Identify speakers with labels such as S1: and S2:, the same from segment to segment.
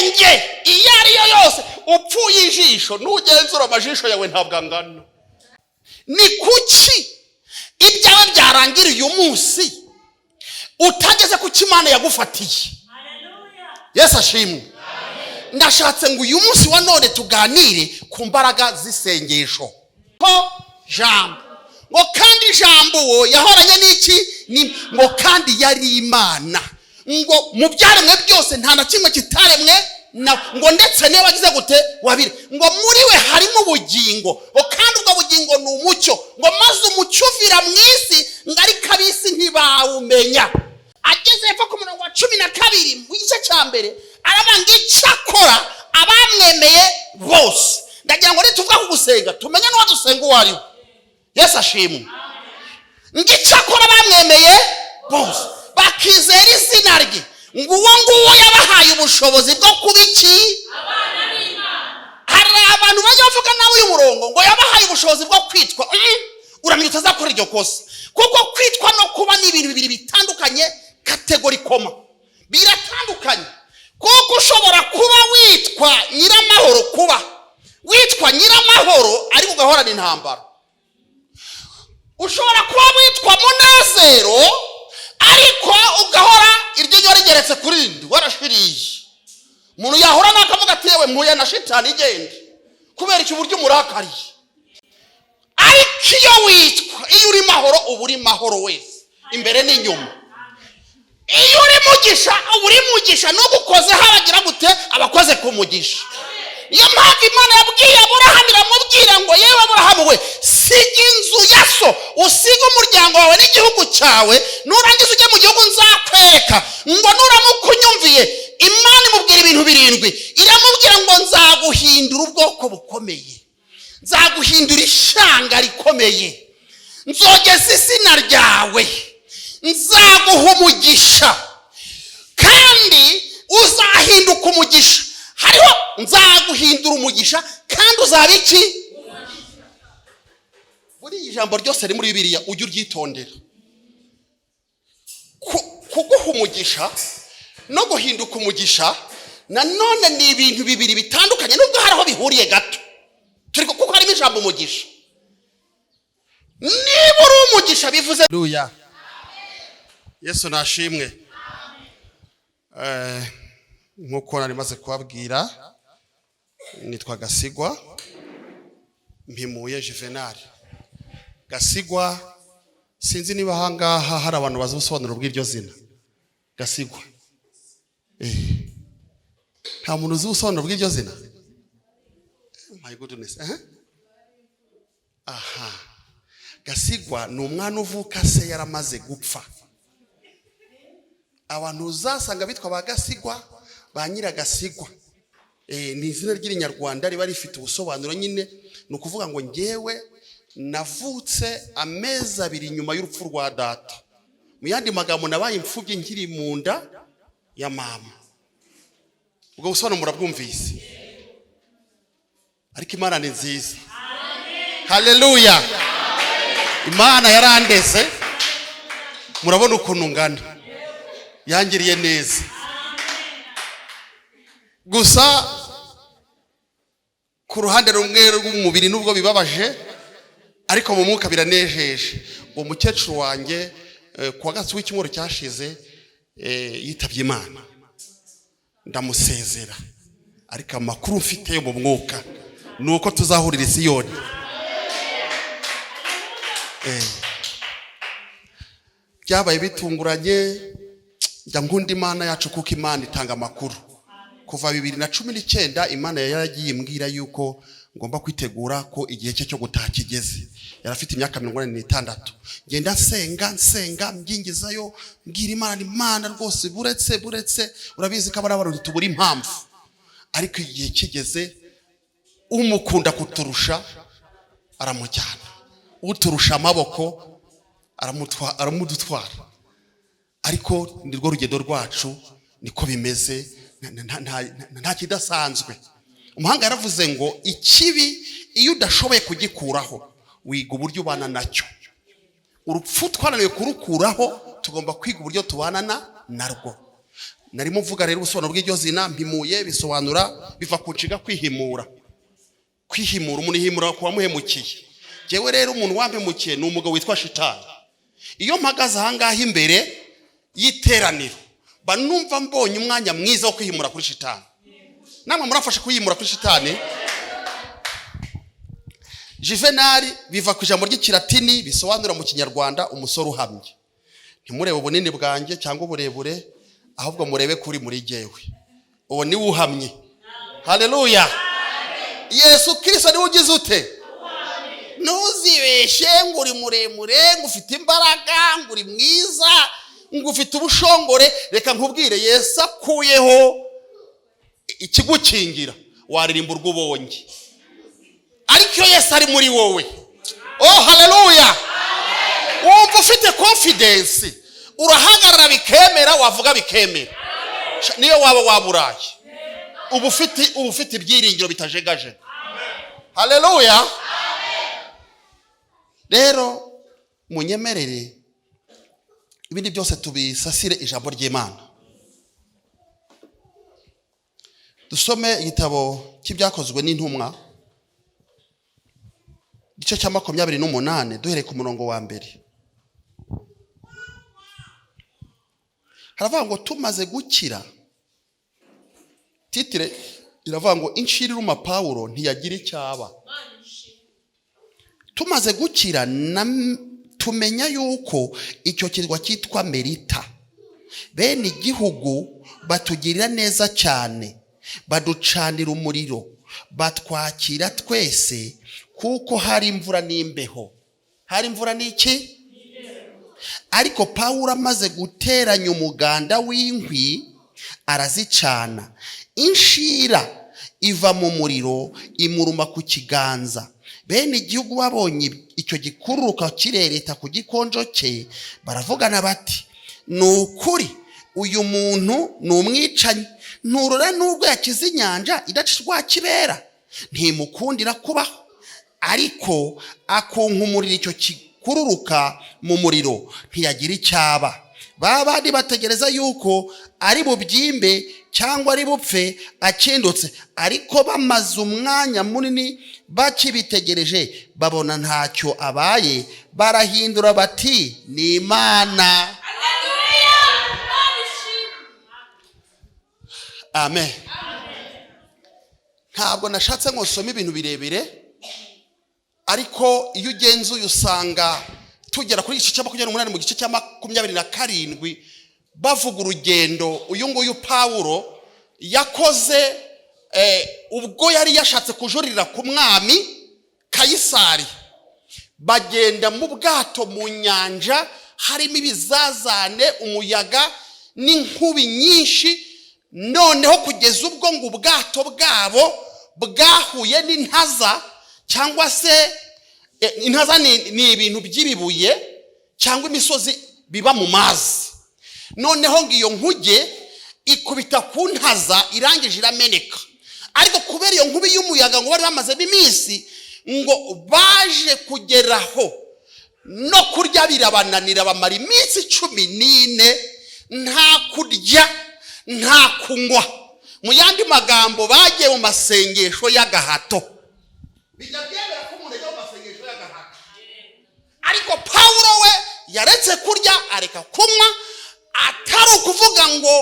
S1: inenge iyo ari yo yose upfuye ijisho n'ugenzura amajisho yawe ntabwo angana. Ni kuki ibyawe byarangiriye uyu munsi utageze ku Imana yagufatiye? Yesu ashimwe. Ndashatse ngo uyu munsi wa none tuganire ku mbaraga z'isengesho. Ko jambo ngo kandi jambo wo yahoranye n'iki? Ngo kandi yari Imana. Ngo mu byaremwe byose nta na kimwe kitaremwe ngo ndetse niba wagize gute wabire. Ngo muri we harimo ubugingo, ngo kandi ubwo bugingo ni umucyo, ngo maze umucyo uvira mu isi ngo ariko ab'isi ntibawumenya. Ageze hepfo ku murongo wa 12 mu gice cya mbere arabanga icyakora abamwemeye bose. Ndagira ngo nituvuga ku gusenga tumenye n'uwo dusenga uwo ari we. Yesu ashimwe. Ngo icyakora abamwemeye bose bakizera izina rye, ngo uwo nguwo yabahaye ubushobozi bwo kuba iki? Abana b'Imana. Hari abantu bajya bavuga nawe uyu murongo ngo yabahaye ubushobozi bwo kwitwa. Uramye utazakora iryo kosa, kuko kwitwa no kuba ni ibintu bibiri bitandukanye, kategori koma biratandukanye. Kuko ushobora kuba witwa Nyiramahoro, kuba witwa Nyiramahoro ariko ugahorana intambara. Ushobora kuba witwa Munezero ariko ugahora iryo rigeretse kuri rindi warashiriye. Umuntu yahora nakavuga ati yewe mpuye na shitani igende kubera iki buryo umurakariye. Ariko iyo witwa, iyo uri mahoro uba uri mahoro wese imbere n'inyuma. Iyo uri mugisha uba uri mugisha, n'ugukoze habagira gute abakoze ku mugisha. Iyo mpamvu Imana yabwiye Aburahamu iramubwira ngo yewe Aburahamu we siga inzu ya so, usiga umuryango wawe n'igihugu cyawe, nurangiza ujye mu gihugu nzakwereka. Ngo nuramuka unyumviye, Imana imubwira ibintu 7. Iramubwira ngo nzaguhindura ubwoko bukomeye, nzaguhindura ishanga rikomeye, nzogeza izina ryawe, nzaguha umugisha kandi uzahinduka umugisha. Hariho nzaguhindura umugisha kandi uzaba iki? Buri ijambo ryose riri muri Bibiliya ujye uryitondera. Kuguha umugisha no guhinduka umugisha nanone ni ibintu bibiri bitandukanye, nubwo haraho bihuriye gato. Turiko kuko harimo ijambo umugisha. Niba uri umugisha bivuze haleluya. Yesu nashimwe. Nkuko nari maze kubabwira, nitwa Gasigwa Mpimuye Juvenal. Gasigwa sinzi niba hangaha hari abantu bazosobanura ubw'iryo zina Gasigwa. Nta muntu uzi usobanura ubw'iryo zina? My goodness. Aha. Gasigwa ni umwana uvuka se yaramaze gupfa. Abantu uzasanga bitwa ba Gasigwa, ba Nyiragasigwa. Ni izina ry'Inyarwanda riba rifite ubusobanuro nyine, ni ukuvuga ngo ngewe navutse amezi 2 nyuma y'urupfu rwa data. Mu yandi magambo nabaye imfubyi nkiri mu nda ya mama. Ubwo busobanuro murabwumvise. Ariko Imana ni nziza. Haleluya. Imana yarandeze, murabona ukuntu ngana, yangiriye neza. Gusa ku ruhande rumwe rw'umubiri nubwo bibabaje, ariko mu mwuka biranejeje. Umukecuru wanjye kuwa gatatu w'icyumweru cyashize yitabye Imana, ndamusezera. Ariko amakuru mfite yo mu mwuka nuko tuzahurira i Siyoni. Byabaye bitunguranye, njya nkunda Imana yacu kuko Imana itanga amakuru. Kuva 2019 Imana yaragiye imbwira yuko ngomba kwitegura ko igihe cyo gutaha kigeze. Yarafite imyaka 46. Ngenda nsenga mbyingizayo, mbwira Imana, Imana rwose buretse urabizi ko abantu tubura impamvu. Ariko igihe kigeze, umukunda kuturusha aramujyana, uturusha amaboko aramudutwara. Ariko nirwo rugendo rwacu, niko bimeze, nta kidasanzwe. Umuhanga yaravuze ngo ikibi iyo udashoboye kugikuraho wiga uburyo ubana nacyo. Urupfu twananiwe kurukuraho, tugomba kwiga uburyo tubana narwo. narimo mvuga rero ubusobanuro bw'iryo zina mpimuye bisobanura biva ku nshinga kwihimura. Kwihimura, umuntu yihimura ku wamuhemukiye. Jewe rero umuntu wampemukiye ni umugabo witwa Shitani. Iyo mpagaze ahangaha imbere y'iteraniro banumva mbonye umwanya mwiza wo kwihimura kuri Shitani. Namwe murafasha kwihimura kuri Shitani. Juvenali biva ku ijambo ry'ikilatini bisobanura mu kinyarwanda umusore uhamye. Ntimurebe ubunini bwanjye cyangwa uburebure, ahubwo murebe kuri muri jewe. Uwo ni uhamye. Haleluya. Yesu Kristo ni ugize ute? Ntuzibeshe ngo uri muremure, ngo ufite imbaraga, ngo uri mwiza, ngo ufite ubushongore. Reka nkubwire, Yesu akuyeho ikigukingira waririmba urw'ubonye. Ariko Yesu ari muri wowe. Oh haleluya. Wumva ufite confidence, urahagarara bikemera, wavuga bikemera. Niyo waba waburaye, ubu ufite ibyiringiro bitajegaje. Haleluya. Rero munyemerere ibindi byose tubisasire ijambo ry'Imana. Dusome igitabo cy'ibyakozwe n'intumwa igice cya 28 duhereye ku murongo wa mbere. Haravuga ngo tumaze gukira. Titire iravuga ngo inshiri ruma Paulo ntiyagira icyaba. Tumaze gukira tumenya yuko icyo kirwa cyitwa Merita. Bene igihugu batugirira neza cyane, baducanira umuriro, batwakira twese kuko hari imvura n'imbeho. Hari imvura n'iki? Ariko Paulo amaze guteranya umuganda w'inkwi arazicana. Inshira iva mu muriro imuruma ku kiganza. Bene igihugu babonye icyo gikururuka kirereta ku gikonjo cye baravugana bati, nukuri uyu muntu ni umwicanyi. Nturora nubwo yakize inyanja idacishwa kibera, ntimukundira kubaho. Ariko akunkumurira icyo kururuka mu muriro ntiyagira icyaba. Babandi bategereza yuko ari bubyimbe cyangwa ari bupfe akindutse, ariko bamaze umwanya munini bakibitegereje babona ntacyo abaye, barahindura bati ni Imana. Amen. Ntabwo nashatse ngo nsome ibintu birebire, ariko iyo ugenzuye usanga tugera kuri igice cya 28 mu gice cya 27 bavuga urugendo uyu nguyu Paulo yakoze ubwo yari yashatse kujurira ku mwami Kayisari. Bagenda mu bwato mu nyanja, harimo ibizazane, umuyaga n'inkubi nyinshi. Noneho kugeza ubwo ngo ubwato bwabo bwahuye n'intaza, cyangwa se intaza ni ibintu by'ibibuye cyangwa imisozi biba mu mazi. Noneho ngo iyo nkuge ikubita ku ntaza irangije irameneka. Ariko kubera iyo nkubi y'umuyaga ngo bari bamaze iminsi, ngo baje kugeraho no kurya birabananira, bamara iminsi 14 nta kurya nta kunywa. Mu yandi magambo bagiye mu masengesho y'agahato. Bijya byemera ko umuntu ajya mu masengesho y'agahato. Ariko Paulo we yaretse kurya areka kunywa, atari ukuvuga ngo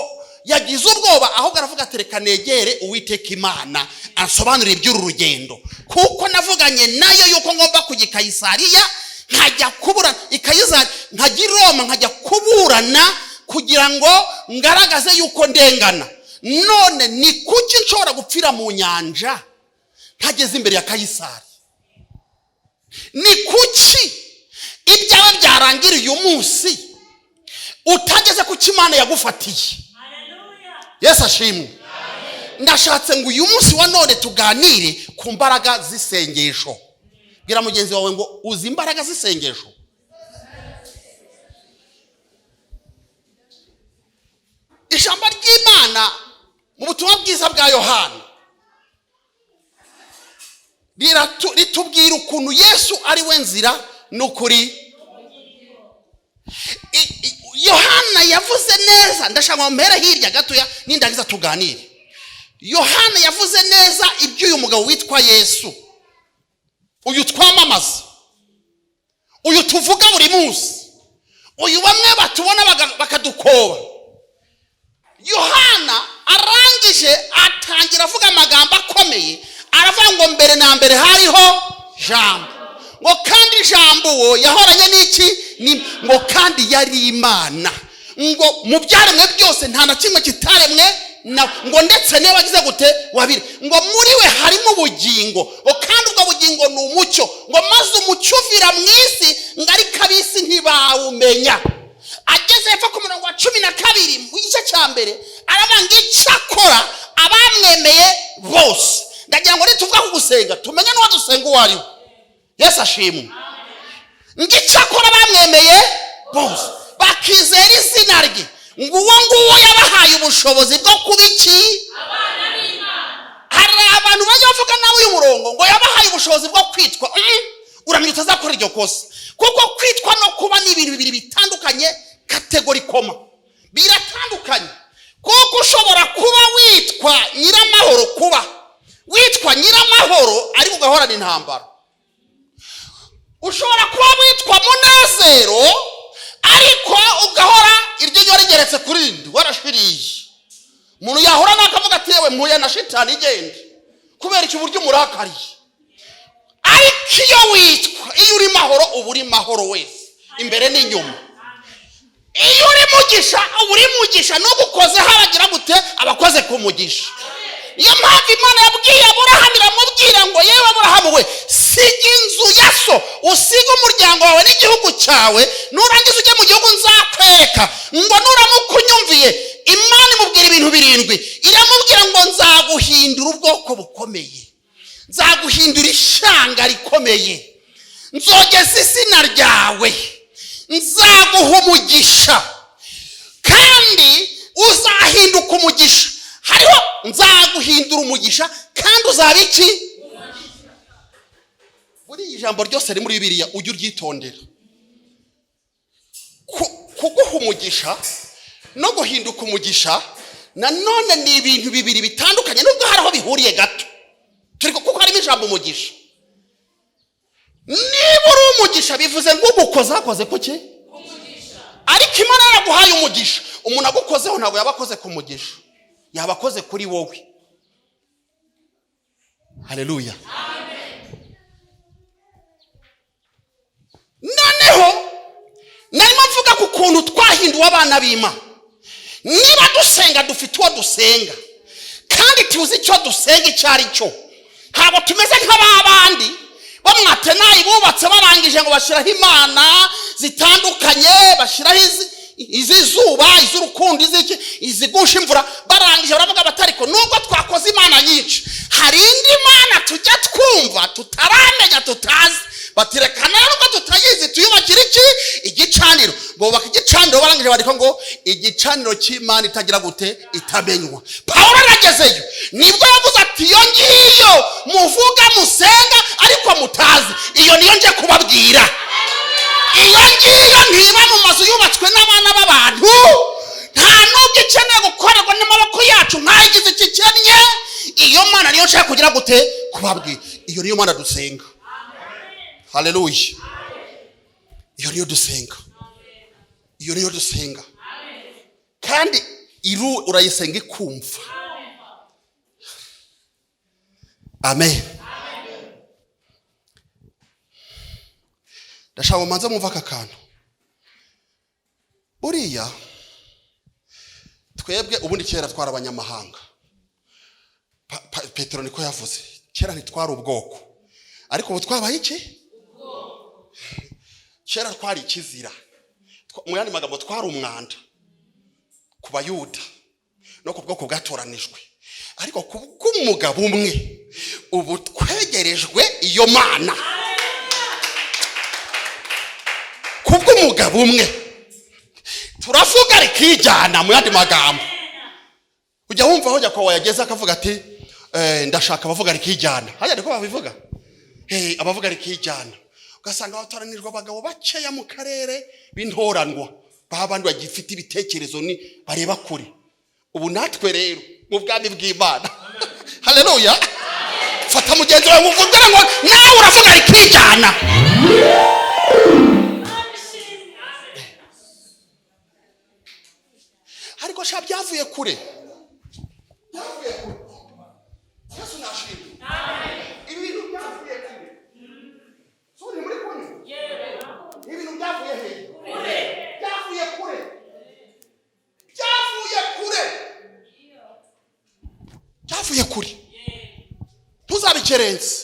S1: yagize ubwoba, ahubwo aravuga ati reka negere Uwiteka Imana ansobanurire iby'uru rugendo, kuko navuganye nayo yuko ngomba kujya i Kayisariya nkajya kuburana i Kayisari, nkajya i Roma nkajya kuburana kugira ngo ngaragaze yuko ndengana. None ni kuki nshobora gupfira mu nyanja ntageze imbere ya Kayisari? Ni kuki ibyawe byarangiriye umunsi utageze ku Imana yagufatiye? Yesu ashimwe. Ndashatse ngo uyu munsi wa none tuganire ku mbaraga z'isengesho. Bwira mugenzi wawe ngo uzi imbaraga z'isengesho. Ijambo ry'Imana mu butumwa bwiza bwa Yohana ritubwira ukuntu Yesu ari we nzira n'ukuri. Yohana yavuze neza, ndashaka mpera hirya gatoya nindangiza tuganire. Yohana yavuze neza iby'uyu mugabo witwa Yesu, uyu twamamaza, uyu tuvuga buri munsi, uyu bamwe batubona bakadukoba. Yohana arangije atangira avuga amagambo akomeye, aravuga ngo mbere na mbere hariho jambo, ngo kandi ijambo uwo yahoranye n'iki, ngo kandi yari Imana, ngo mu byaremwe byose nta na kimwe kitaremwe ngo ndetse niba wagize gute wabire, ngo muri we harimo ubugingo, ngo kandi ubwo bugingo ni umucyo, ngo maze umucyo uvira mu isi, ngo ariko ab'isi ntibawumenya. Ageze hepfo ku murongo wa 12 mu gice cya mbere aravuga ngo icyakora abamwemeye bose. Ndagira ngo nituvuga ku gusenga tumenye n'uwo dusenga uwo ari we. Yesu ashimwe. Ngo icyakora abamwemeye bose bakizera izina rye, ngo uwo nguwo yabahaye ubushobozi bwo kuba iki, abana b'Imana. Hari abantu bajya bavuga nawe uyu murongo ngo yabahaye ubushobozi bwo kwitwa, uramye utazakora iryo kosa, kuko kwitwa no kuba ni ibintu bibiri bitandukanye, kategori koma biratandukanye. Kuko ushobora kuba witwa nyiramahoro, kuba witwa nyiramahoro ariko ugahorana intambara. Ushobora kuba witwa munezero ariko ugahora iryinyo rigeretse kuri rindi, warashiriye. Umuntu yahora nakavuga ati yewe mpuye na shitani igende, kubera iki buryo umurakariye. Ariko iyo witwa, iyo uri mahoro uba uri mahoro wese, imbere n'inyuma. Iyo uri mugisha uba uri mugisha, no gukoze haragira gute abakoze ku mugisha. Iyo mpamvu Imana yabwiye Aburahamu iramubwira ngo yewe Aburahamu we, siga inzu ya so, usiga umuryango wawe n'igihugu cyawe, nurangiza ujye mu gihugu nzakwereka, ngo nuramuka unyumviye. Imana imubwira ibintu 7, iramubwira ngo nzaguhindura ubwoko bukomeye, nzaguhindura ishanga rikomeye, nzogeza izina ryawe, nzaguha umugisha, kandi uzahinduka umugisha. Hariho nzaguhindura umugisha kandi uzaba iki. Buri ijambo ryose riri muri Bibiliya ujye uryitondera. Kuguha umugisha no guhinduka umugisha nanone ni ibintu bibiri bitandukanye, nubwo hariho bihuriye gato, kuko harimo ijambo umugisha. Niba uri umugisha bivuze ngo ugukoze hakoze kuki umugisha, ariko Imana yaraguhaye umugisha. Umuntu agukozeho ntabwo yabakoze ku mugisha, yabakoze kuri wowe. Haleluya. Amen. Noneho narimo mvuga ku kuntu twahinduwe abana b'Imana. Niba dusenga dufite uwo dusenga, kandi tuzi icyo dusenga icyo ari cyo, ntabwo tumeze nk'abandi bamwatenayi bubatse barangije ngo bashyiraho imana zitandukanye, bashyiraho izizuba, iz'urukundo, izigusha imvura, barangije baravuga batariko nubwo twakoze imana nyinshi, hari indi mana tujya twumva tutaramenya, tutazi. Batirekana nubwo tutayizi tuyubakira iki, igicaniro. Bubaka igicaniro, barangije bariko ngo igicaniro cy'Imana itagira gute, itamenywa. Pawulo aragezeyo nibwo yavuze ati iyo ngiyo muvuga musenga ariko mutazi, iyo niyo nje kubabwira. Iyo ngiyo ntiba mu mazu yubatswe n'abana b'abantu, nta nubwo ikeneye gukorerwa n'amaboko yacu nkayigize iki kennye. Iyo mana niyo nshaka kugira gute kubabwira, iyo niyo mana dusenga. Haleluya. Iyo niyo dusenga, iyo niyo dusenga, kandi iru urayisenga ikumva. Amen. Ndashaka manza mumva aka kantu. Uriya twebwe ubundi kera twara abanyamahanga. Petero niko yavuze, kera ntitwara ubwoko, ariko ubu twabaye iki? Kera twari ikizira, mu yandi magambo twari umwanda ku Bayuda no ku bwoko bwatoranijwe, ariko ku bw'umugabo umwe ubu twegerejwe iyo mana. Ku bw'umugabo umwe turavuga rikijyana. Mu yandi magambo ujya wumva aho Yakobo yageze akavuga ati ndashaka abavuga rikijyana. Hajya niko babivuga, abavuga rikijyana. Ugasanga abatoranijwe abagabo bakeya mu karere b'intoranwa, babandi bagifite ibitekerezo ni bareba kure. Ubu natwe rero mu bwami bw'Imana. Haleluya. Fata mugenzi wawe uvuga ngo nawe uravuga rikijana. Ariko sha byavuye kure. Byavuye kure. Yesu nashimye. Amen. Ibintu byavuye kure. Suri muri kone. Ibintu byavuye he? Kure. Byavuye kure. Byavuye kure. Byavuye kure. Tuzabikerenze.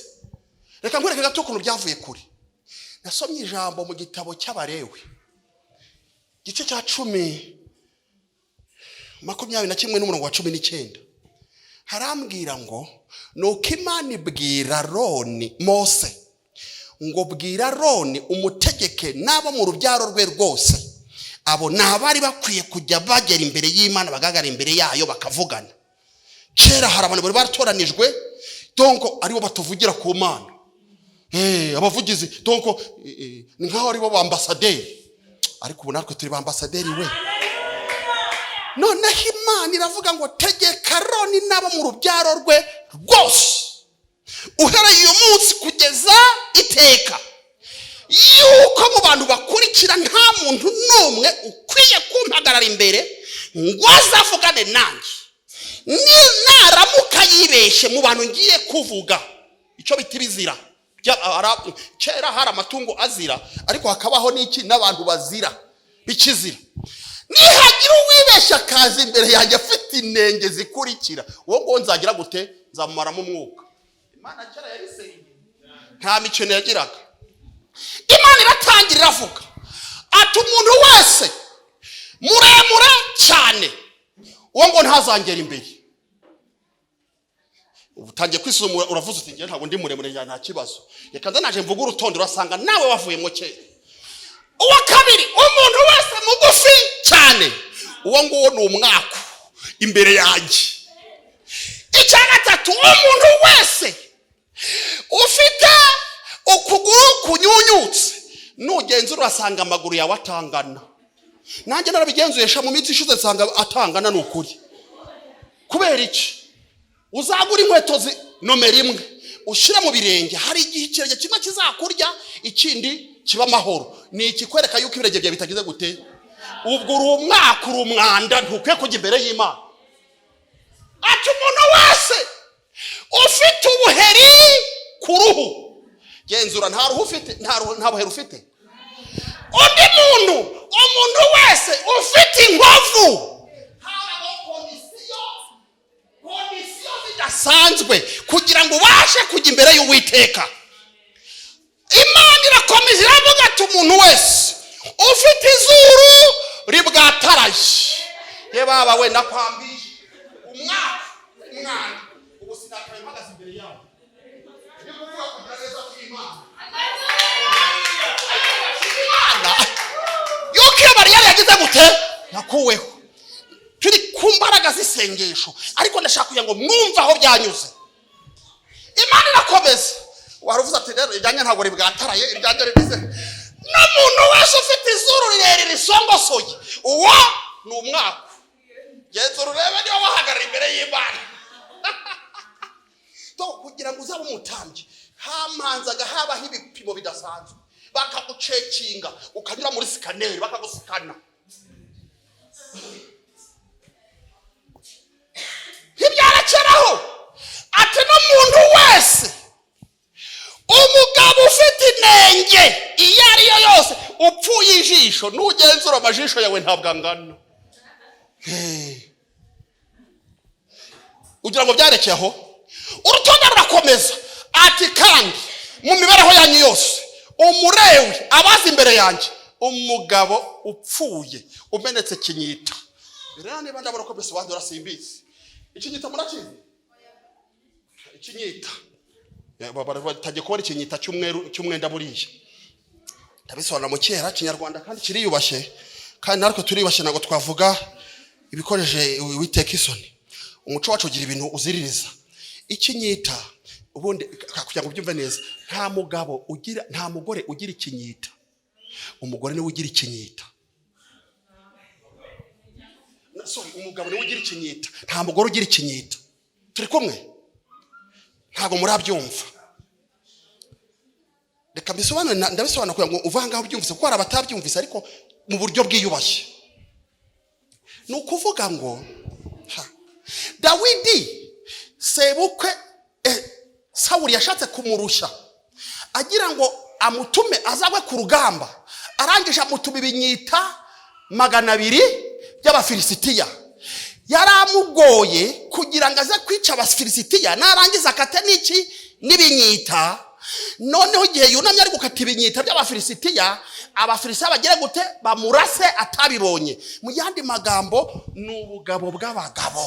S1: Reka nkwereke gato ukuntu byavuye kure. Nasomye ijambo mu gitabo cy'Abalewi. Gice cya 10:21-19. Harambwira ngo nuko Imana ibwira Aroni Mose ngo bwira Aroni umutegeke nabo mu rubyaro rwe rwose. Abo nabari bakwiye kujya bagera imbere y'Imana bagagara imbere yayo bakavugana. Kera hari abantu bari baratoranijwe donko aribo batuvugira ku Mana. Abavugizi donko ni nkaho aribo bambasaderi. Ariko ubu natwe turi bambasaderi we. None Imana iravuga ngo tegeka Aroni nabo mu rubyaro rwe rwose. Uhereye uyu munsi kugeza iteka. Yuko mu bantu bakurikira nta muntu n'umwe ukwiye kumpagarara imbere ngo azavugane nanjye. Ni naramuka yibeshe mu bantu ngiye kuvuga icyo biti bizira. Kera hari amatungo azira ariko hakabaho n'iki n'abantu bazira bikizira. Nihagira uwibesha kazi imbere yanjye afite inenge zikurikira, uwo ngo nzagira gute? Nzamumaramo umwuka. Imana kera yari senge nta mikino yagiraga. Imana iratangira iravuga ati umuntu wese muremure cyane uwo ngo ntazangera imbere. Ubutangiye kwisuzumura uravuze uti ngiye ntabwo ndi muremure nta kibazo. Reka ndanaje mvuga urutondo urasanga nawe wavuyemo kera. Uwa kabiri umuntu wese mugufi cyane uwo nguwo ni umwaku imbere yanjye. Icya gatatu umuntu wese ufite ukuguru kunyunyutse nugenzura urasanga amaguru yawe atangana. Nanjye narabigenzuye mu minsi ishize nsanga atangana n'ukuri. Kubera iki? Uzagura inkweto nomero 1 ushira mu birenge, hari igihe ikirenge kimwe kizakurya ikindi kiba amahoro. Ni ikikwereka yuko ibirenge byawe bitagize gute? Ubwo uri umwaka uri umwanda ntukwiye kujya imbere y'Imana. Ati umuntu wese ufite ubuheri ku ruhu genzura nta ruhu ufite, nta buheri ufite. Undi umuntu wese ufite inkovu bidasanzwe kugira ngo ubashe kujya imbere y'Uwiteka. Imana irakomeza iravuga ati umuntu wese ufite izuru ribwataraje. Ye baba we nakwambije umwaka ubu sinakaye mpagaze imbere yawe. Ni kuvuga kugerageza kw'Imana. Yuko iyo bariyeri yagize gute? Yakuweho. Turi ku mbaraga z'isengesho ariko ndashaka kugira ngo mwumve aho byanyuze. Imana irakomeza. Waruvuze ati rero ijyanye ntabwo ribwataraye iryajye ribize. N'umuntu wese ufite izuru rirerire risongosoye uwo ni umwaka. Yesu rurebe niyo wahagarara imbere y'Imana. To kugira ngo uzabe umutambyi hamanzaga habaho ibipimo bidasanzwe. Bakagucekinga ukanyura muri scanner bakagusikana. Ntibyarekeraho ati n'umuntu wese umugabo ufite inenge iyo ari yo yose upfuye ijisho nugenzura amajisho yawe ntabwo angana. Ugira ngo byarekeye aho? Urutonde rurakomeza ati kandi mu mibereho yanyu yose umurewi abaza imbere yanjye umugabo upfuye umenetse kinyita. Rero niba ndabona ko bese bandura simbizi. Ikinyita murakizi? Ikinyita batajye kuba ikinyita cy'umwenda buriye. Ndabisobanura mu kera Kinyarwanda kandi kiriyubashye kandi natwe turiyubashye ntago twavuga ibikoreje Uwiteka isoni. Umuco wacu ugira ibintu uziririza. Ikinyita ubundi kugira ngo byumve neza nta mugore ugira ikinyita. Umugore niwe ugira ikinyita. sorry, umugabo niwe ugira ikinyita, nta mugore ugira ikinyita. Turi kumwe? Ntabwo murabyumva. Reka mbisobanure, ndabisobanura kugira ngo uvanga aho byumvise, kuko hari abatabyumvise ariko mu buryo bwiyubashye. Ni ukuvuga ngo Dawidi sebukwe Sawuli yashatse kumurusha agira ngo amutume azagwe ku rugamba, arangije amutuma ibinyita 200 by'Abafilisitiya. Yaramugoye kugira ngo aze kwica Abafilisitiya, narangiza akate n'iki n'ibinyita. Noneho igihe yunamye ari gukata ibinyita by'Abafilisitiya, Abafilisitiya bagire gute bamurase atabibonye. Mu yandi magambo ni ubugabo bw'abagabo.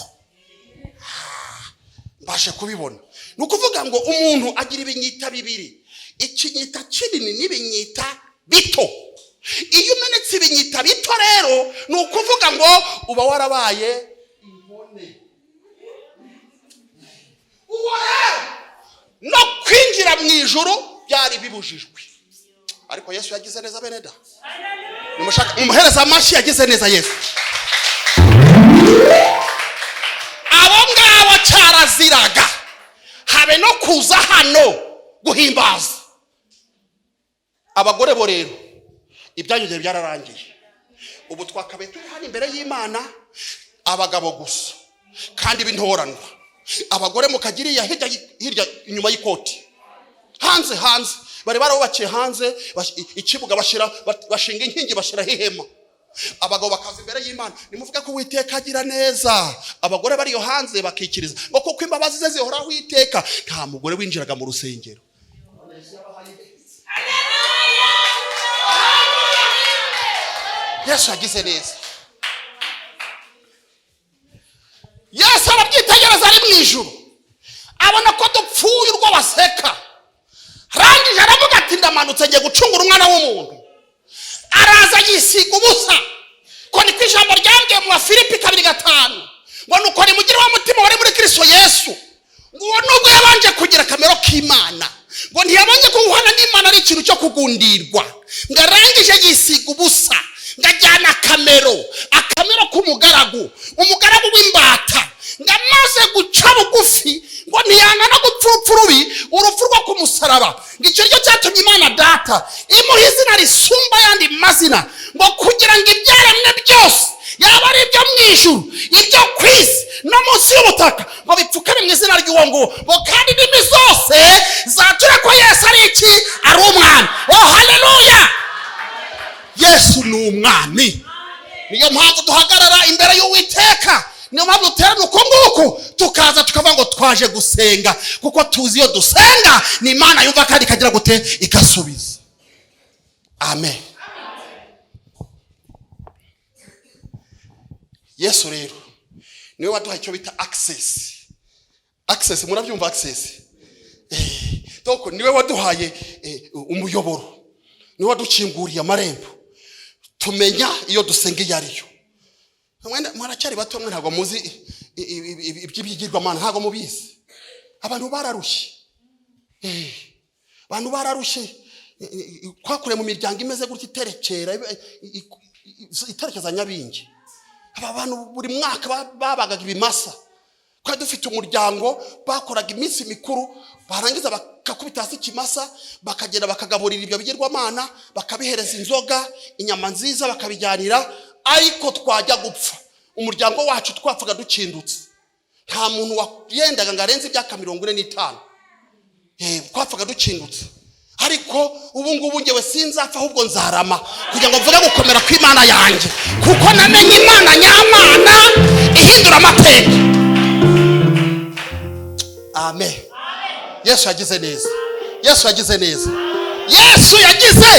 S1: Mbashe kubibona. Ni ukuvuga ngo umuntu agira ibinyita 2, ikinyita kinini n'ibinyita bito. Iyo umenetse ibinyita bito rero ni ukuvuga ngo uba warabaye inkone. Uwo rero no kwinjira mu ijuru byari bibujijwe, ariko Yesu yagize neza beneda. Nimushaka umuhereza amashi, yagize neza Yesu. Abo ngabo cyaraziraga habe no kuza hano guhimbaza. Abagore bo rero ibyanyuze byararangiye. Ubu twakabaye turi hano imbere y'Imana abagabo gusa kandi bintoranwa. Abagore mukagiriya hirya inyuma y'ikoti hanze bari barabubakiye hanze ikibuga bashinga inkingi bashiraho ihema. Abagabo bakaza imbere y'Imana, nimuvuga ko Uwiteka agira neza. Abagore bari yo hanze bakikiriza ngo kuko imbabazi ze zihoraho iteka. Nta mugore winjiraga mu rusengero. Yesu yagize neza. Yesu arabyitegereza ari mu ijuru, abona ko dupfuye urwo baseka. Rangije aravuga ati ndamanutse ngiye gucungura umwana w'umuntu. Araza yisiga ubusa, ko ni kwijambo ryambwiye mu Filipi 2:5 ngo nuko ni mugira wa mutima wari muri Kristo Yesu. Ngo nubwo yabanje kugira kamero k'Imana, ngo ntiyabanje kuguhana n'Imana ari ikintu cyo kugundirwa. Ngarangije yisiga ubusa, ngajyana akamero k'umugaragu, umugaragu w'imbata. Ngamaze guca bugufi, ngo ntiyanga no gupfupfa rubi, urupfu rwo ku musaraba. Ngicyo cyo cyatumye Imana Data imuha izina risumba yandi mazina, ngo kugira ngo ibyaremwe byose, yaba ari ibyo mu ijuru, ibyo ku isi no munsi y'ubutaka, ngo bipfukane mu izina ry'uwo nguwo. Ngo kandi indimi zose zature ko Yesu ari iki? Ari umwami. Oh haleluya! Yesu ni umwami. Niyo mpamvu duhagarara imbere y'Uwiteka, niyo mpamvu duterana uko nguko tukaza tukavuga ngo twaje gusenga, kuko tuzi iyo dusenga ni Imana yumva kandi ikagira gute igasubiza. Amen. Yesu rero niwe waduhaye icyo bita access. Murabyumva access? Doko niwe waduhaye umuyoboro, niwe wadukinguriye amarembo tumenya iyo dusenga iyo ariyo. Mwaracyari bato mwe ntabwo muzi iby'ibigirwamana, ntabwo mubizi. Abantu bararushye kwakure mu miryango imeze gutya iterekeza Nyabingi. Aba bantu buri mwaka babagaga ibimasa. Kwa dufite umuryango bakoraga iminsi mikuru, barangiza bakakubita hasi ikimasa, bakagenda bakagaburira ibyo bigirwamana, bakabihereza inzoga, inyama nziza bakabijyanira. Ariko twajya gupfa, umuryango wacu twapfaga dukindutse. Nta muntu wayendaga ngo arenze imyaka 45. Twapfaga dukindutse. Ariko ubu ngubu ngewe sinzapfa, ahubwo nzarama kugira ngo mvuge gukomera kw'Imana yanjye, kuko namenye Imana nyamana ihindura amateka. Amen. Yesu yagize neza. Yesu yagize neza. Yesu yagize.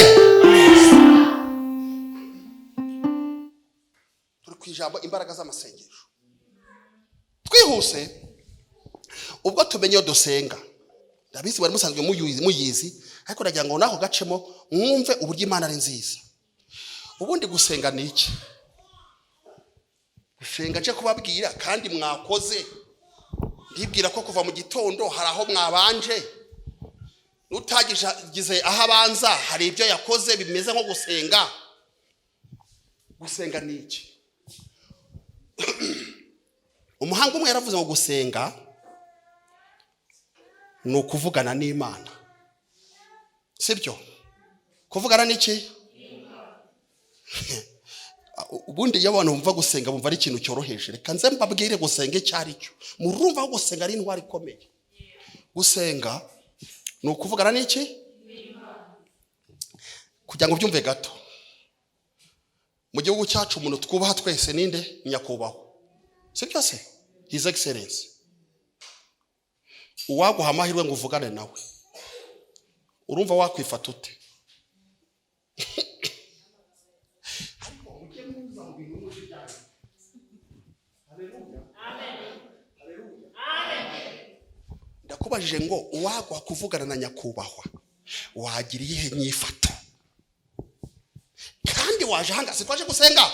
S1: Turi kwijambo imbaraga z'amasengesho. Twihuse ubwo tumenye yo dusenga. Ndabizi bari musanzwe muyizi, ariko ndagira ngo nako gacemo mwumve uburyo Imana ari nziza. Ubundi gusenga ni iki? Gusenga cyo kubabwira kandi mwakoze. Ndibwira ko kuva mu gitondo hari aho mwabanje, nutagize aho abanza hari ibyo yakoze bimeze nko gusenga. Gusenga ni iki? umuhanga umwe yaravuze ngo gusenga ni ukuvugana n'Imana. Sibyo? Kuvugana n'iki? Ubundi iyo abantu bumva gusenga bumva ari ikintu cyoroheje. Reka nze mbabwire gusenga icyo ari cyo. Murumva ko gusenga ari intwari ikomeye. Gusenga ni ukuvugana n'iki? Kugira ngo byumve gato, mu gihugu cyacu umuntu twubaha twese ninde? Nyakubahwa. Sibyo se? His Excellency. Uwaguha amahirwe ngo uvugane nawe, urumva wakwifata ute? Ndakubajije ngo uwaguha kuvugana na nyakubahwa wagira iyihe nyifato? Kandi waje hanga si twaje gusenga,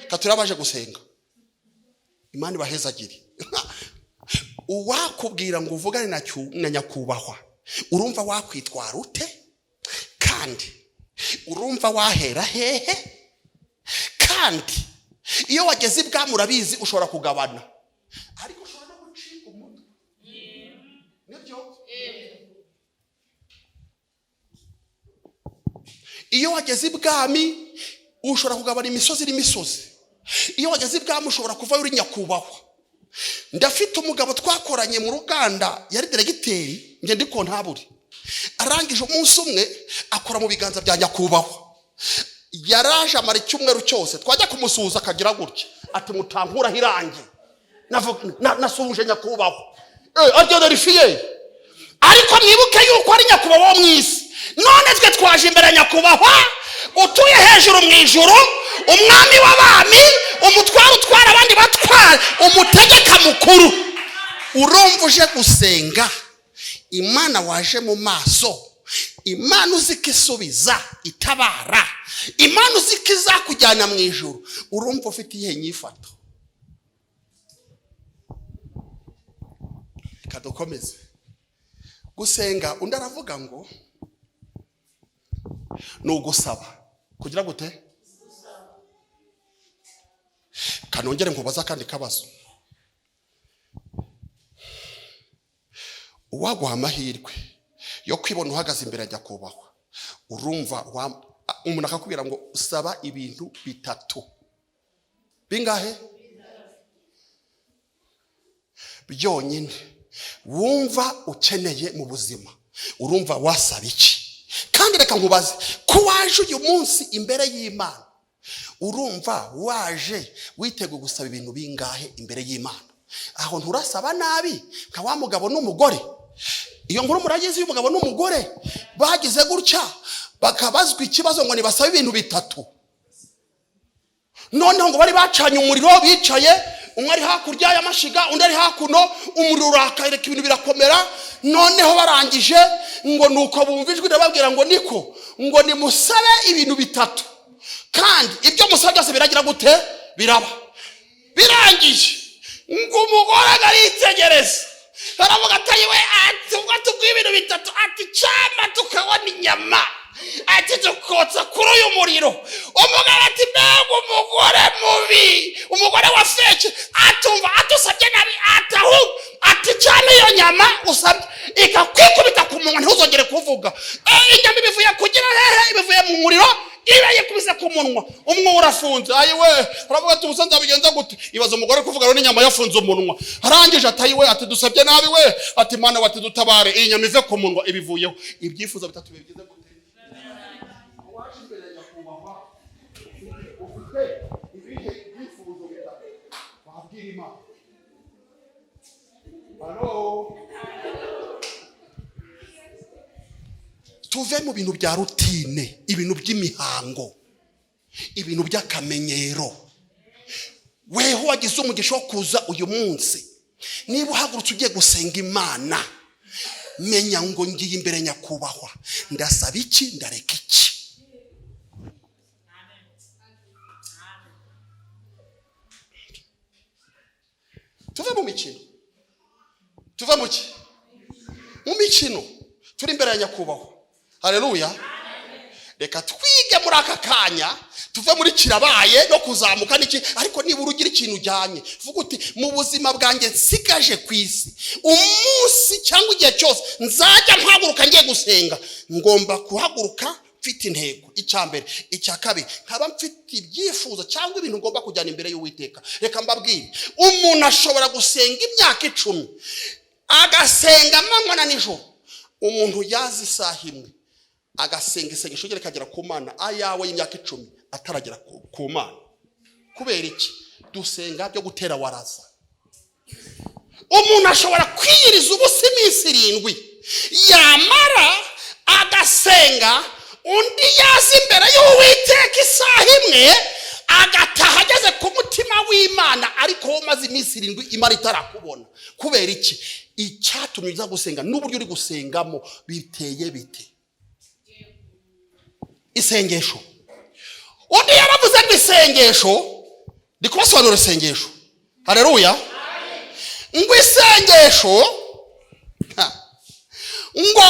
S1: katurabaje gusenga. Imana ibahezagire. Uwakubwira ngo uvugane na nyakubahwa, urumva wakwitwara ute? Kandi urumva wahera hehe? Kandi iyo wageze ibwami urabizi ushobora kugabana, ariko ushobora no gucika umutwe. Nibyo? Iyo wageze ibwami ushobora kugabana imisozi n'imisozi. Iyo wageze ibwami ushobora kuva uri nyakubahwa. Ndafite umugabo twakoranye mu Rwanda, yari deregiteri, nge ndi kontaburi. Arangije umunsi umwe akora mu biganza bya nyakubahwa. Yaraje amara icyumweru cyose, twajya kumusuhuza akagira gutya ati mutankuraho irangi, nasuhuje nyakubahwa. Aryo derifiye. Ariko mwibuke yuko ari nyakubahwa wo mwisi. None twe twaje imbere nyakubahwa utuye hejuru mu ijuru, umwami w'abami, umutwaro utwara abandi batwara, umutegeka mukuru. Urumva uje gusenga Imana waje mu maso, Imana uziko isubiza itabara, Imana uziko izakujyana mu ijuru, urumva ufite iyihe nyifato? Kadukomeze. Gusenga undi aravuga ngo ni ugusaba. Kugira gute? Kanongere nkubaza kandi kabazo. Uwaguha amahirwe yo kwibona uhagaze imbere ya nyakubahwa, urumva umuntu akakubwira ngo usaba ibintu bitatu. Bingahe? Byonyine wumva ukeneye mu buzima, urumva wasaba iki? Kandi reka nkubaze, ko waje uyu munsi imbere y'Imana, urumva waje witeguye gusaba ibintu bingahe imbere y'Imana? Aho nturasaba nabi nka wa mugabo n'umugore. Iyo nkuru muragize y'umugabo n'umugore bagize gutya bakabazwa ikibazo ngo nibasabe ibintu bitatu. Noneho ngo bari bacanye umuriro bicaye, umwe ari hakurya y'amashiga undi ari hakuno, umuriro urakareka ibintu birakomera. Noneho barangije ngo nuko bumva ijwi ndababwira ngo niko ngo nimusabe ibintu bitatu, kandi ibyo musaba byose biragira gute? Biraba. Birangije ngo umugore aritegereza, aravuga ati we ati ubwo tubwiye ibintu bitatu, ati cyama tukabona inyama, ati tukotsa kuri uyu muriro. Umugabo ati mbega umugore mubi, umugore wa feke, atumva atusabye nabi, atahu ati cyane iyo nyama usabye ikakwikubita ku munwa ntuzongere kuvuga. Inyama ibivuye kugira hehe? Ibivuye mu muriro, iba yikubise ku munwa, umwe urafunze. Ayiwe aravuga ati ubusanzwe bigenza gute? Ibaza umugore kuvuga rero n'inyama yafunze umunwa. Arangije ati ayiwe ati dusabye nabi we, ati Mana wati dutabare, iyi nyama ive ku munwa ibivuyeho. Ibyifuzo bitatu bigize gute? Waje imbere ya nyakubahwa ufite ibihe ibyifuzo bitatu wabwira Imana. Halo, tuve mu bintu bya rutine, ibintu by'imihango, ibintu by'akamenyero. Weho wagize umugisha wo kuza uyu munsi, niba uhagurutse ugiye gusenga Imana, menya ngo ngiye imbere nyakubahwa, ndasaba iki, ndareka iki. Tuve mu mikino, tuve mu ki? Mu mikino turi imbere ya nyakubahwa. Haleluya. Reka twige muri aka kanya tuve muri kirabaye no kuzamuka n'iki, ariko nibura ugira ikintu ujyanye, vuga uti mu buzima bwanjye nsigaje ku isi, umunsi cyangwa igihe cyose nzajya mpaguruka ngiye gusenga, ngomba kuhaguruka mfite intego. Icya mbere. Icya kabiri, nkaba mfite ibyifuzo cyangwa ibintu ngomba kujyana imbere y'Uwiteka. Reka mbabwire, umuntu ashobora gusenga imyaka 10 agasenga amanywa na nijoro. Umuntu yazi isaha imwe agasenga isengesho rye rikagera ku Mana, ayawe y'imyaka 10 ataragera ku Mana. Kubera iki? Dusenga byo gutera waraza. Umuntu ashobora kwiyiriza ubusa iminsi 7 yamara agasenga, undi yazi imbere y'Uwiteka isaha imwe agataha ageze ku mutima w'Imana, ariko wowe umaze iminsi 7 Imana itarakubona. Kubera iki? Icyatumye uza gusenga n'uburyo uri gusengamo biteye bite? Isengesho. Undi yaravuze ngo isengesho, ndikubasobanurira isengesho. Haleluya. Ngo isengesho, ngo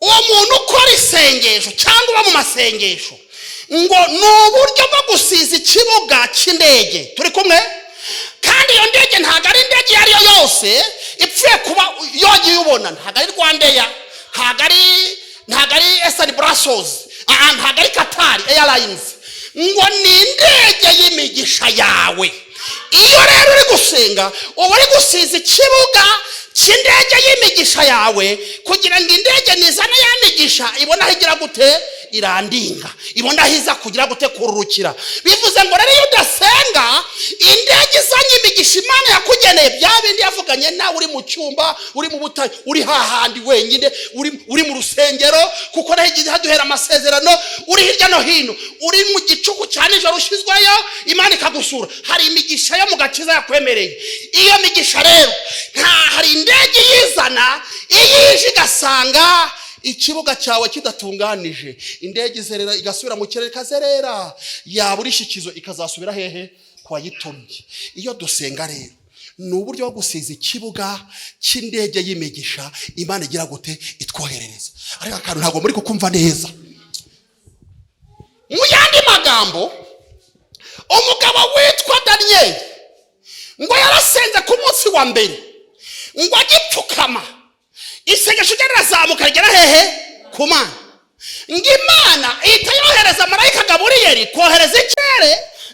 S1: uwo muntu ukora isengesho cyangwa uba mu masengesho, ngo ni uburyo bwo gusiza ikibuga cy'indege. Turi kumwe? Kandi iyo ndege ntabwo ari indege iyo ari yo yose ipfuye kuba yogiye ubona. Ntabwo ari Rwanda, ntabwo ari Eastern Brussels, ntabwo ari Qatar Airlines. Ngo ni indege y'imigisha yawe. Iyo rero uri gusenga uba uri gusiza ikibuga cy'indege y'imigisha yawe, kugira ngo indege nizana ya migisha ibona aho igira gute irandinga, ibona aho iza kugira gute kururukira. Bivuze ngo rero iyo udasenga, indege izanye imigisha Imana yakugeneye, bya bindi yavuganye nawe uri mu cyumba, uri mu butayu, uri hahandi wenyine, uri mu rusengero, kuko naho igihe haduhera amasezerano, uri hirya no hino, uri mu gicuku cyane ijoro ushyizweyo, Imana ikagusura. Hari imigisha yo mu gakiza yakwemereye. Iyo migisha rero hari indege yizana, iyije igasanga ikibuga cyawe kidatunganije, indege izerera igasubira mu kirere ikazerera, yabura ishikizo ikazasubira hehe? Kwa yitonye. Iyo dusenga rero ni uburyo bwo gusiza ikibuga cy'indege y'imigisha Imana igira gute itwoherereza. Ariko akantu ntabwo muri kukumva neza. Mu yandi magambo, umugabo witwa Daniel ngo yarasenze ku munsi wa mbere, ngo agipfukama isengesho rye rirazamuka rigera hehe? Ku Mana. Ngo Imana ihita yohereza marayika Gaburiyeli kohereza ikirere,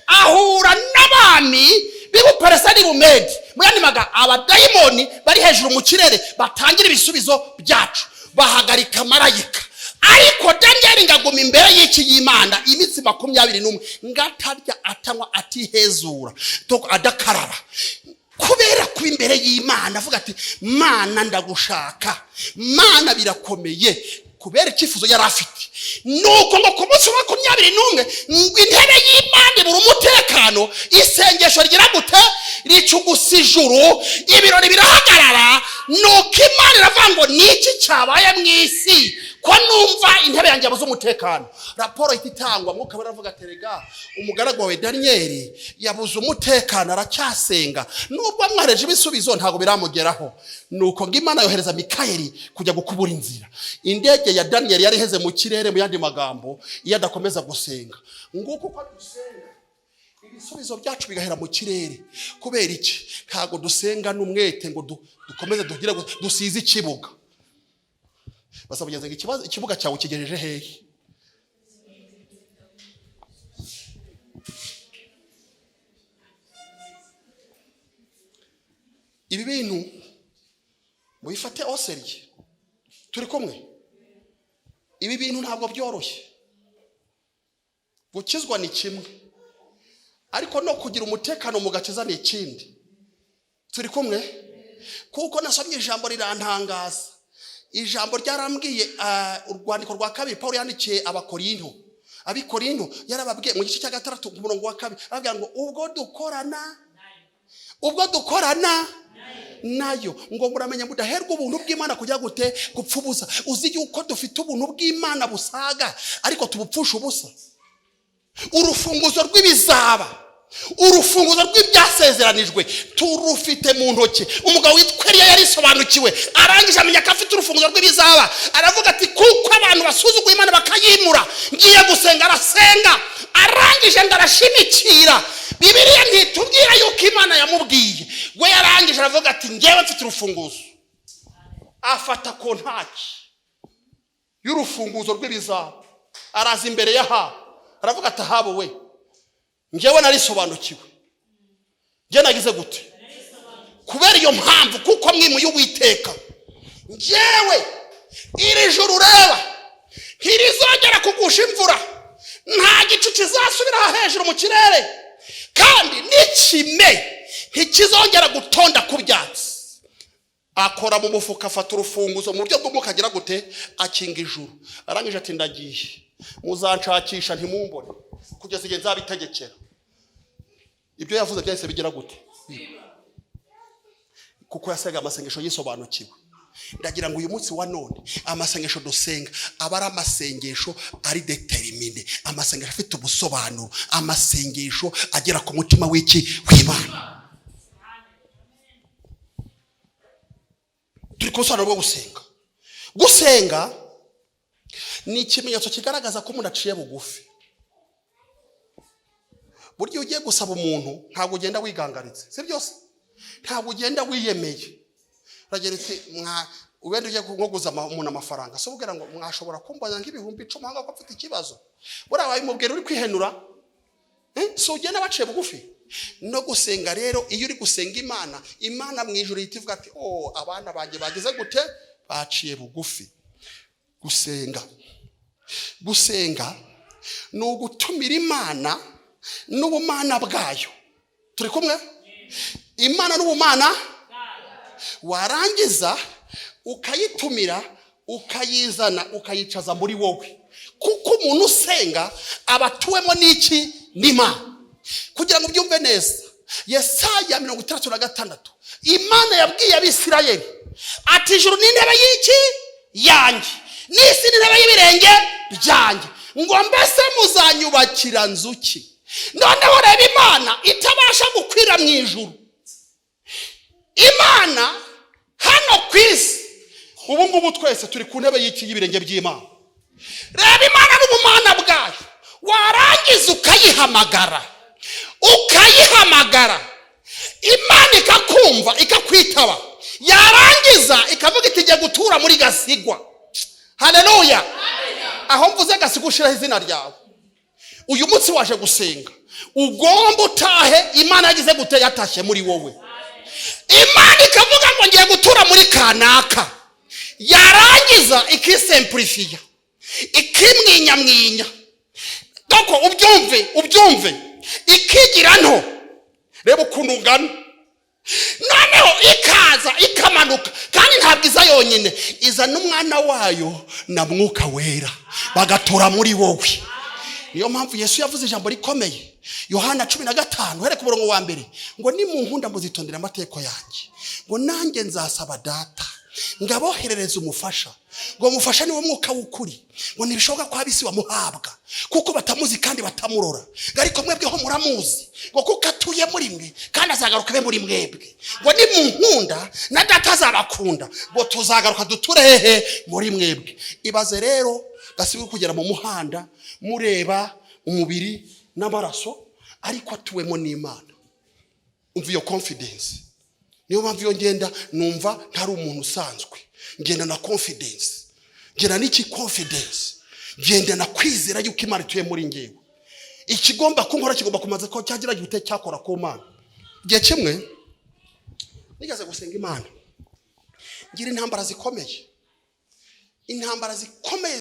S1: ahura n'abami b'Ubuperesi n'Ubumedi. Mu yandi magambo, abadayimoni bari hejuru mu kirere batangira ibisubizo byacu, bahagarika marayika. Ariko Daniel ngaguma imbere y'iki y'Imana iminsi 21, ngatarya atanywa atihezura, adakarara. Kubera kuba imbere y'Imana avuga ati, Mana ndagushaka, Mana birakomeye. Kubera icyifuzo yari afite. Nuko ngo ku munsi wa 21 ngo intebe y'Imana ibura umutekano, isengesho rigira gute ricugusa ijuru, ibirori birahagarara. Nuko Imana iravuga ngo niki cyabaye mu isi ko numva intebe yanjye yabuze umutekano. Raporo ititangwa, Mwuka baravuga terega, umugaragu wawe Daniel yabuze umutekano aracyasenga, nubwo mwareje ibisubizo ntago biramugeraho. Nuko ngo Imana yohereza Mikayeli kujya gukubura inzira. Indege ya Daniel yari heze mu kirere. Mu yandi magambo, iyo adakomeza gusenga, nguko ko dusenga ibisubizo byacu bigahera mu kirere. Kubera iki? Ntago dusenga n'umwete ngo dukomeze dugire dusize ikibuga. Basabugeze ngo ikibuga cyawe kigejeje hehe? Ibi bintu mubifate oseriye. Turi kumwe? Ibi bintu ntabwo byoroshye. Gukizwa ni kimwe, ariko no kugira umutekano mu gakiza ni ikindi. Turi kumwe? Kuko nasomye ijambo rirantangaza. Ijambo ryarambwiye, urwandiko rwa 2 Paulo yandikiye Abikorinto yarababwiye mu gice cya 3 ku murongo wa 2, aravuga ngo ubwo dukorana nayo, ngo muramenya mudaherwa ubuntu bw'Imana kujya gute gupfubuza. Uzi yuko dufite ubuntu bw'Imana busaga, ariko tubupfusha ubusa. Urufunguzo rw'ibizaba, urufunguzo rw'ibyasezeranijwe turufite mu ntoki. Umugabo witwa Eliya yarisobanukiwe, arangije amenya ko afite urufunguzo rw'ibizaba. Aravuga ati kuko abantu basuzuguye Imana bakayimura, ngiye gusenga. Arasenga, arangije ndarashimikira. Bibiliya ntitubwira yuko Imana yamubwiye, we yarangije aravuga ati ngewe mfite urufunguzo. Afata kontaki y'urufunguzo rw'ibizaba, araza imbere y'Ahabu, aravuga ati Ahabu we, ngewe narisobanukiwe. Nge nagize gute? Kubera iyo mpamvu, kuko mwimuye Uwiteka, ngewe iri juru ureba ntirizongera kugusha imvura, nta gicu kizasubira hejuru mu kirere, kandi n'ikime ntikizongera gutonda ku byatsi. Akora mu mufuka, afata urufunguzo mu buryo bw'umwuka agira gute? Akinga ijuru. Arangije ati ndagiye, muzanshakisha ntimumbone kugeza igihe nzabitegekera. Ibyo yavuze byahise bigira gute? Kuko yasenga amasengesho yisobanukiwe. Ndagira ngo uyu munsi wa none amasengesho dusenga aba ari amasengesho ari determine, amasengesho afite ubusobanuro, amasengesho agera ku mutima w'iki? W'Imana. Turi ku busobanuro bwo gusenga. Gusenga ni ikimenyetso kigaragaza ko umuntu aciye bugufi. Buryo ugiye gusaba umuntu ntabwo ugenda wigangaritse, si byose? Ntabwo ugenda wiyemeye. Uragera ati ubende ugiye kuguza umuntu amafaranga, so ubwira ngo mwashobora kumbaza nk'ibihumbi 10 hanga ko afite ikibazo. Buriya wabimubwira uri kwihenura, so ugenda baciye bugufi. No gusenga rero, iyo uri gusenga Imana, Imana mu ijuru itivuga ati abana banjye bagize gute? Baciye bugufi. Gusenga ni ugutumira Imana n'ubumana bwayo. Turi kumwe? Imana n'ubumana, warangiza ukayitumira, ukayizana, ukayicaza muri wowe. Kuko umuntu usenga abatuwemo n'iki? N'Imana. Kugira ngo byumve neza, Yesaya 66, Imana yabwiye Abisirayeli ati ijuru ni intebe y'iki? Yanjye, n'isi ni intebe y'ibirenge byanjye, ngo mbese muzanyubakira nzuki? Noneho reba Imana itabasha gukwira mu ijuru. Imana hano ku isi ubu ngubu twese turi ku ntebe y'iki? Y'ibirenge by'Imana. Reba Imana n'ubumana bwayo, warangiza ukayihamagara, Imana ikakumva, ikakwitaba, yarangiza ikavuga iti jya gutura muri Gasigwa. Haleluya. Aho mvuze Gasigwa ushiraho izina ryawe. Uyu munsi waje gusenga, ugomba utahe Imana yagize gute? Yatashye muri wowe. Imana ikavuga ngo ngiye gutura muri kanaka, yarangiza ikisemplifiya, ikimwinya. Doko ubyumve ikigira nto. Reba ukuntu ungana. Noneho ikaza ikamanuka, kandi ntabwo iza yonyine, iza n'umwana wayo na Mwuka Wera, bagatura muri wowe. Niyo mpamvu Yesu yavuze ijambo rikomeye, Yohana 15 here ku murongo wa mbere, ngo nimunkunda muzitondera amategeko yanjye, ngo nanjye nzasaba Data ngaboherereza umufasha, ngo umufasha niwe Mwuka w'ukuri, ngo nibishoboka ko abisi bamuhabwa kuko batamuzi kandi batamurora, ariko mwebweho muramuzi, ngo kuko atuye muri mwe kandi azagaruka muri mwebwe, ngo nimunkunda na Data azabakunda, ngo tuzagaruka duture hehe? Muri mwebwe. Ibaze rero Gasigwa kugera mu muhanda mureba umubiri n'amaraso, ariko atuwemo n'Imana. Umva iyo confidence. Niyo mpamvu iyo ngenda numva ntari umuntu usanzwe, ngenda na confidence. Ngenda n'iki confidence? Ngenda na kwizera yuko Imana ituye muri ngewe. Ikigomba kunkora kigomba kumaze ko cyagira gite cyakora ku Mana. Gihe kimwe nigeze gusenga Imana, ngira intambara zikomeye